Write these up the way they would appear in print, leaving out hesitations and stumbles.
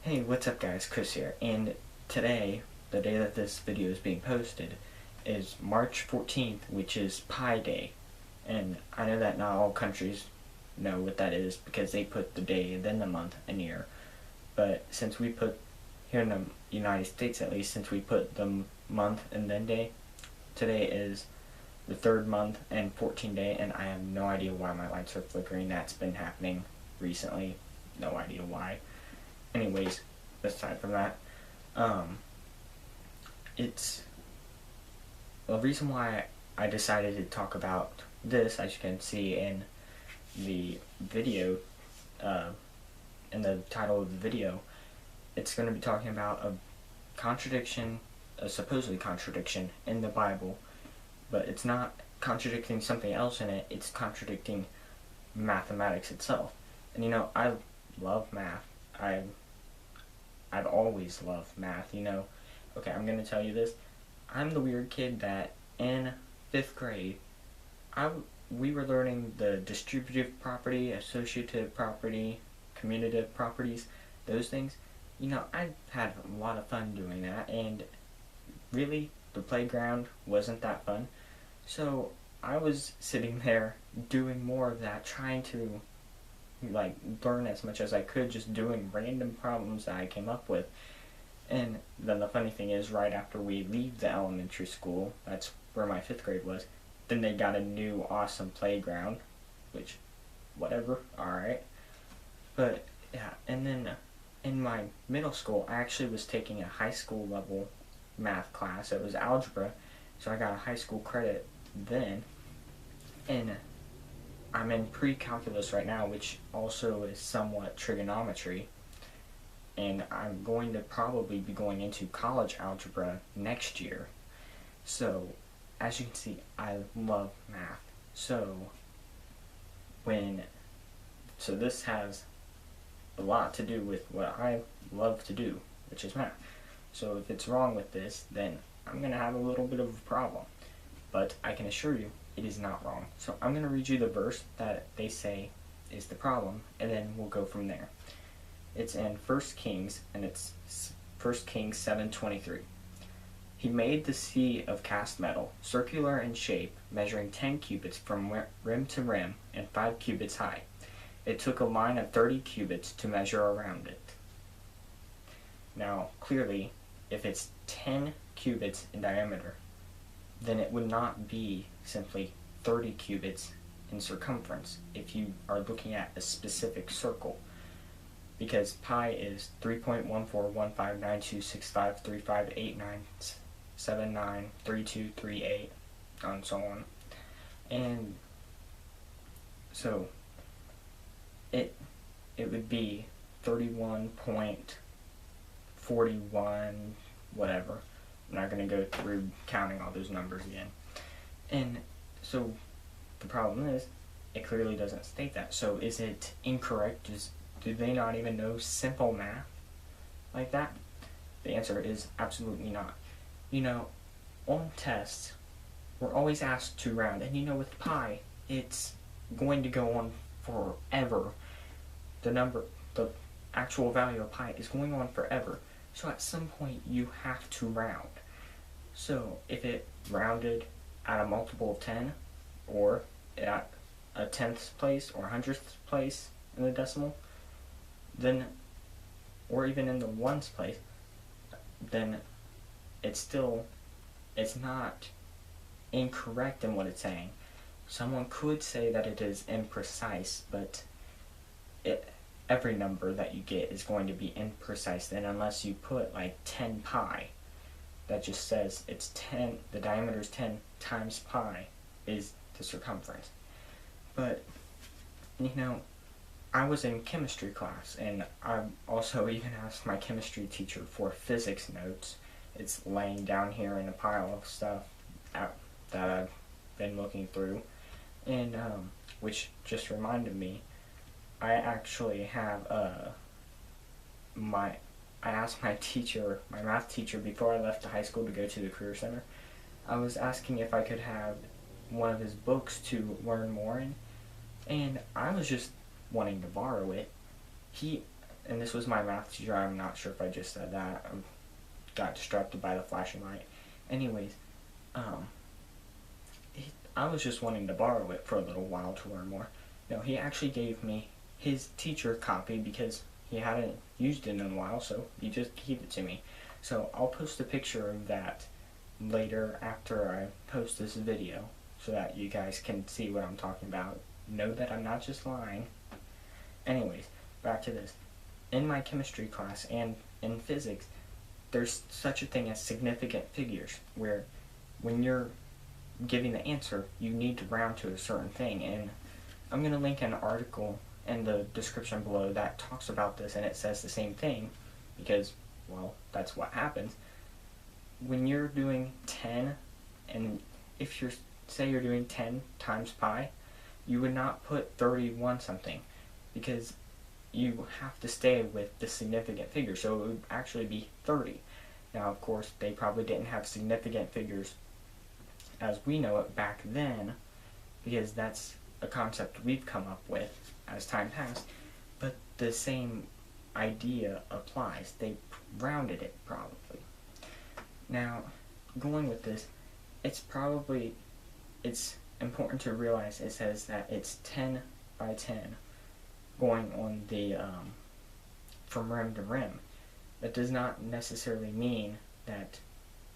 Hey, what's up guys, Chris here, and today, the day that this video is being posted, is March 14th, which is Pi Day. And I know that not all countries know what that is because they put the day, then the month, and year. But since we put, here in the United States at least, since we put the month and then day, today is the third month and 14th day, and I have no idea why my lights are flickering. That's been happening recently. No idea why. Anyways, aside from that, it's the reason why I decided to talk about this, as you can see in the video, in the title of the video. It's going to be talking about a contradiction, a supposedly contradiction in the Bible, but it's not contradicting something else in it, it's contradicting mathematics itself. And you know, I love math. I've always loved math, you know. Okay, I'm going to tell you this. I'm the weird kid that in 5th grade, we were learning the distributive property, associative property, commutative properties, those things. You know, I had a lot of fun doing that, and really, the playground wasn't that fun. So I was sitting there doing more of that, trying to learn as much as I could, just doing random problems that I came up with. And then the funny thing is, right after we leave the elementary school, that's where my 5th grade was, then they got a new awesome playground, which, whatever, alright. But, yeah, and then in my middle school, I actually was taking a high school level math class. It was algebra, so I got a high school credit then, and I'm in pre-calculus right now, which also is somewhat trigonometry, and I'm going to probably be going into college algebra next year. So, as you can see, I love math. So this has a lot to do with what I love to do, which is math. So if it's wrong with this, then I'm going to have a little bit of a problem. But I can assure you, it is not wrong. So I'm going to read you the verse that they say is the problem, and then we'll go from there. It's in 1 Kings, and it's 1 Kings 7:23. He made the sea of cast metal, circular in shape, measuring 10 cubits from rim to rim, and 5 cubits high. It took a line of 30 cubits to measure around it. Now, clearly, if it's 10 cubits in diameter, then it would not be simply 30 cubits in circumference if you are looking at a specific circle, because pi is 3.141592653589793238, and so on. And so it would be 31.41 whatever. I'm not going to go through counting all those numbers again. And so the problem is, it clearly doesn't state that. So is it incorrect? Do they not even know simple math like that? The answer is absolutely not. You know, on tests, we're always asked to round. And you know, with pi, it's going to go on forever. The actual value of pi is going on forever. So at some point, you have to round. So if it rounded at a multiple of 10, or at a 10th place or 100th place in the decimal, then, or even in the ones place, then it's not incorrect in what it's saying. Someone could say that it is imprecise, but every number that you get is going to be imprecise then, unless you put like 10 pi. That just says it's 10, the diameter is 10 times pi is the circumference. But, you know, I was in chemistry class, and I also even asked my chemistry teacher for physics notes. It's laying down here in a pile of stuff that I've been looking through, and which just reminded me, I actually have I asked my teacher, my math teacher, before I left the high school to go to the career center. I was asking if I could have one of his books to learn more in, and I was just wanting to borrow it. and this was my math teacher. I'm not sure if I just said that. I got distracted by the flashing light. Anyways, I was just wanting to borrow it for a little while to learn more. No, he actually gave me his teacher copy because he hadn't used it in a while, so he just gave it to me. So I'll post a picture of that later after I post this video so that you guys can see what I'm talking about. Know that I'm not just lying. Anyways, back to this. In my chemistry class and in physics, there's such a thing as significant figures, where when you're giving the answer, you need to round to a certain thing. And I'm going to link an article in the description below that talks about this, and it says the same thing because, well, that's what happens. When you're doing 10, and if you're, say you're doing 10 times pi, you would not put 31 something because you have to stay with the significant figure, so it would actually be 30. Now, of course, they probably didn't have significant figures as we know it back then, because that's a concept we've come up with as time passed, but the same idea applies. They rounded it, probably. Now, going with this, it's important to realize it says that it's 10 by 10 going on the from rim to rim. That does not necessarily mean that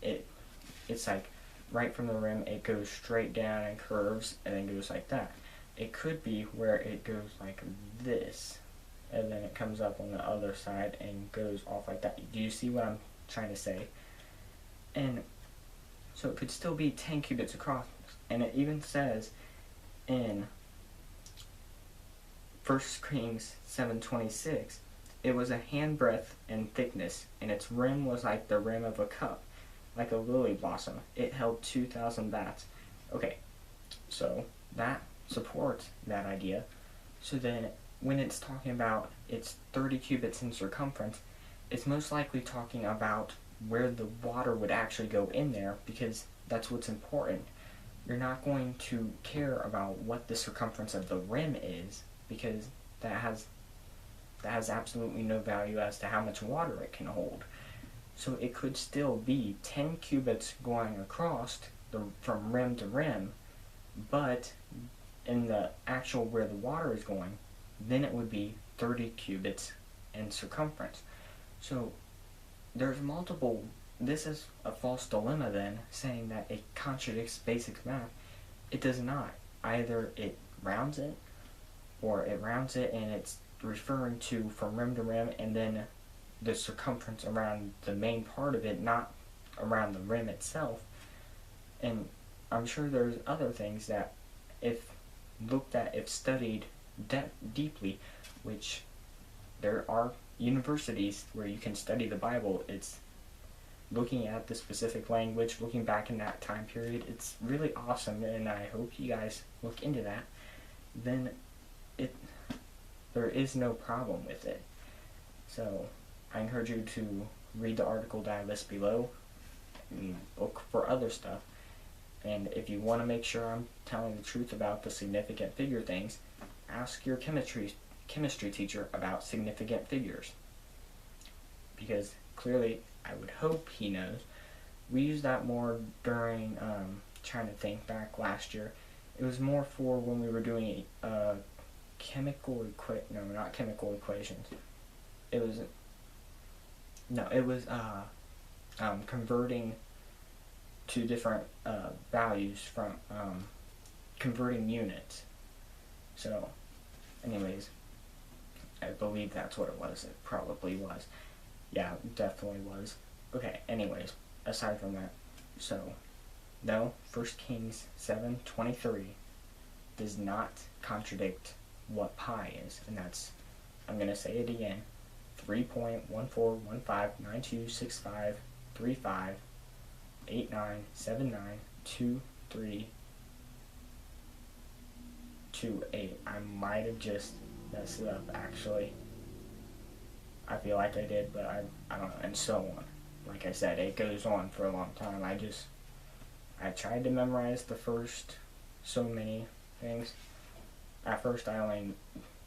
it's like right from the rim it goes straight down and curves and then goes like that. It could be where it goes like this and then it comes up on the other side and goes off like that. Do you see what I'm trying to say? And so it could still be 10 cubits across, and it even says in 1 Kings 7:26, it was a handbreadth in thickness, and its rim was like the rim of a cup, like a lily blossom. It held 2,000 bats. Okay, so that supports that idea. So then when it's talking about it's 30 cubits in circumference, it's most likely talking about where the water would actually go in there, because that's what's important. You're not going to care about what the circumference of the rim is, because that has absolutely no value as to how much water it can hold. So it could still be 10 cubits going across from rim to rim, but in the actual where the water is going, then it would be 30 cubits in circumference. So there's multiple. This is a false dilemma then, saying that it contradicts basic math. It does not. Either it rounds it, or it rounds it and it's referring to from rim to rim, and then the circumference around the main part of it, not around the rim itself. And I'm sure there's other things that, if looked at, if studied deeply, which there are universities where you can study the Bible, it's looking at the specific language, looking back in that time period. It's really awesome, and I hope you guys look into that. Then there is no problem with it. So I encourage you to read the article that I list below and look for other stuff. And if you want to make sure I'm telling the truth about the significant figure things, ask your chemistry teacher about significant figures, because clearly I would hope he knows. We used that more during trying to think back last year. It was more for when we were doing not chemical equations. It was converting to different values from converting units. So anyways, I believe that's what it was. It probably was. Yeah, it definitely was. Okay, anyways, aside from that, so no, 1 Kings 7:23 does not contradict what pi is, and that's, I'm going to say it again, 3.141592653589792328. I might have just messed it up, actually. I feel like I did, but I don't know, and so on. Like I said, it goes on for a long time. I tried to memorize the first so many things. At first I only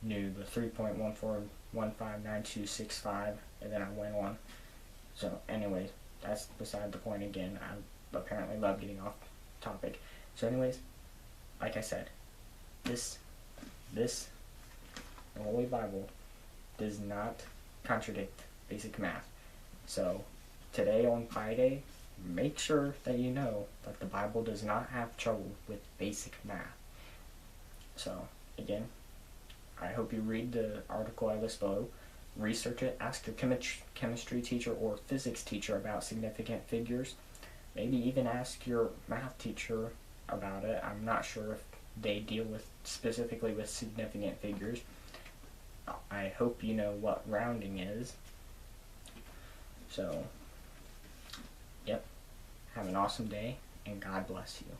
knew the 3.14 159265, and then I went on. So anyways, that's beside the point again. I apparently love getting off topic. So anyways, like I said, this the Holy Bible does not contradict basic math. So today on Pi Day, make sure that you know that the Bible does not have trouble with basic math. So again, I hope you read the article I list below, research it, ask your chemistry teacher or physics teacher about significant figures. Maybe even ask your math teacher about it. I'm not sure if they deal with specifically with significant figures. I hope you know what rounding is. So, yep. Have an awesome day, and God bless you.